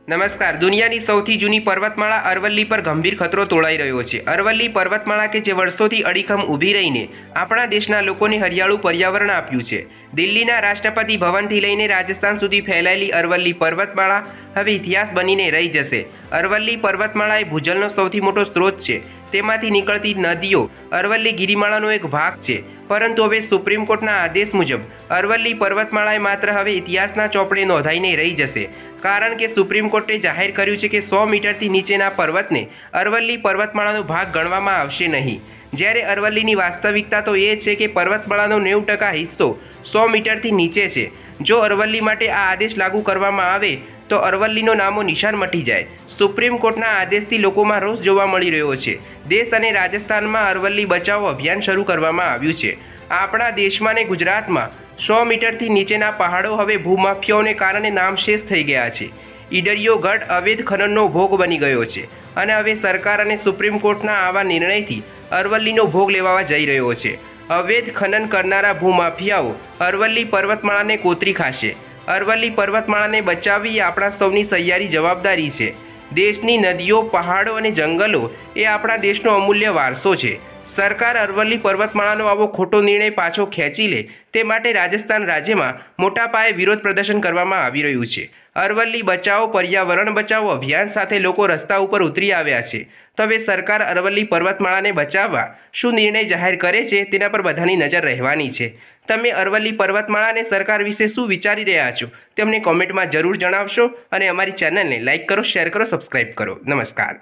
નમસ્કાર। દુનિયાની સૌથી જૂની પર્વતમાળા અરવલ્લી પર ગંભીર ખતરો તોળાઈ રહ્યો છે। અરવલ્લી પર્વતમાળા કે જે વર્ષોથી અડીખમ ઊભી રહીને આપણા દેશના લોકોને હરિયાળું પર્યાવરણ આપ્યું છે। દિલ્હીના રાષ્ટ્રપતિ ભવનથી લઈને રાજસ્થાન સુધી ફેલાયેલી અરવલ્લી પર્વતમાળા હવે ઇતિહાસ બનીને રહી જશે। અરવલ્લી પર્વતમાળા એ ભૂજલનો સૌથી મોટો સ્ત્રોત છે। તેમાંથી નીકળતી નદીઓ અરવલ્લી ગિરિમાળાનો એક ભાગ છે, પરંતુ હવે સુપ્રીમ કોર્ટના આદેશ મુજબ અરવલ્લી પર્વતમાળા માત્ર હવે ઇતિહાસના ચોપડે નોંધાઈને રહી જશે, કારણ કે સુપ્રીમ કોર્ટે જાહેર કર્યું છે કે 100 મીટરથી નીચેના પર્વતને અરવલ્લી પર્વતમાળાનો ભાગ ગણવામાં આવશે નહીં। જ્યારે અરવલ્લીની વાસ્તવિકતા તો એ છે કે પર્વતમાળાનો 90% હિસ્સો 100 મીટરથી નીચે છે। જો અરવલ્લી માટે આ આદેશ લાગુ કરવામાં આવે તો અરવલ્લીનો નામો નિશાન મટી જાય। સુપ્રીમ કોર્ટના આદેશથી લોકોમાં રોષ જોવા મળી રહ્યો છે। દેશ અને રાજસ્થાનમાં અરવલ્લી બચાવો અભિયાન શરૂ કરવામાં આવ્યું છે। આપણા દેશમાં ને ગુજરાતમાં 100 મીટરથી નીચેના પહાડો હવે ભૂમાફિયાઓને કારણે નામશેષ થઈ ગયા છે। ઈડરિયો ગઢ અવૈધ ખનનનો ભોગ બની ગયો છે અને હવે સરકાર અને સુપ્રીમ કોર્ટના આવા નિર્ણયથી અરવલ્લીનો ભોગ લેવા જઈ રહ્યો છે। અવૈધ ખનન કરનારા ભૂમાફિયાઓ અરવલ્લી પર્વતમાળાને કોતરી ખાશે। અરવલ્લી પર્વતમાળાને બચાવવી એ આપણા સૌની સહિયારી જવાબદારી છે। દેશની નદીઓ, પહાડો અને જંગલો એ આપણા દેશનો અમૂલ્ય વારસો છે। સરકાર અરવલ્લી પર્વતમાળાનો આવો ખોટો નિર્ણય પાછો ખેંચી લે તે માટે રાજસ્થાન રાજ્યમાં મોટા પાયે વિરોધ પ્રદર્શન કરવામાં આવી રહ્યું છે। અરવલ્લી બચાવો પર્યાવરણ બચાવો અભિયાન સાથે લોકો રસ્તા ઉપર ઉતરી આવ્યા છે। તો હવે સરકાર અરવલ્લી પર્વતમાળાને બચાવવા શું નિર્ણય જાહેર કરે છે તેના પર બધાની નજર રહેવાની છે। તમે અરવલ્લી પર્વતમાળા અને સરકાર વિશે શું વિચારી રહ્યા છો તેમને કોમેન્ટમાં જરૂર જણાવશો અને અમારી ચેનલને લાઇક કરો, શેર કરો, સબસ્ક્રાઇબ કરો। નમસ્કાર।